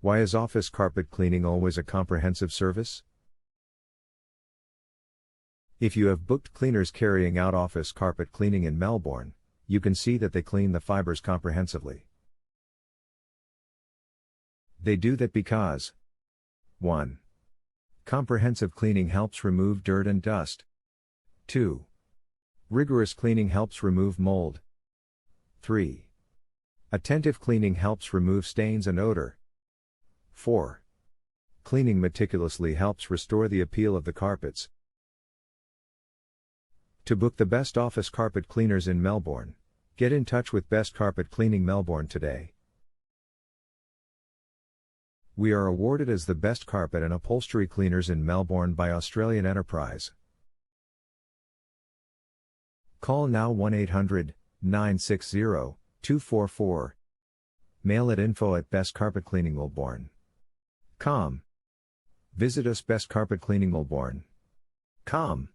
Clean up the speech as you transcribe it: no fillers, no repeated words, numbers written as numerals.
Why is office carpet cleaning always a comprehensive service? If you have booked cleaners carrying out office carpet cleaning in Melbourne, you can see that they clean the fibres comprehensively. They do that because 1. Comprehensive cleaning helps remove dirt and dust. 2. Rigorous cleaning helps remove mould. 3. Attentive cleaning helps remove stains and odour. 4. Cleaning meticulously helps restore the appeal of the carpets. To book the best office carpet cleaners in Melbourne, get in touch with Best Carpet Cleaning Melbourne today. We are awarded as the best carpet and upholstery cleaners in Melbourne by Australian Enterprise. Call now 1-800-960-244. Mail at info@bestcarpetcleaningmelbourne.com. Visit us bestcarpetcleaningmelbourne.com.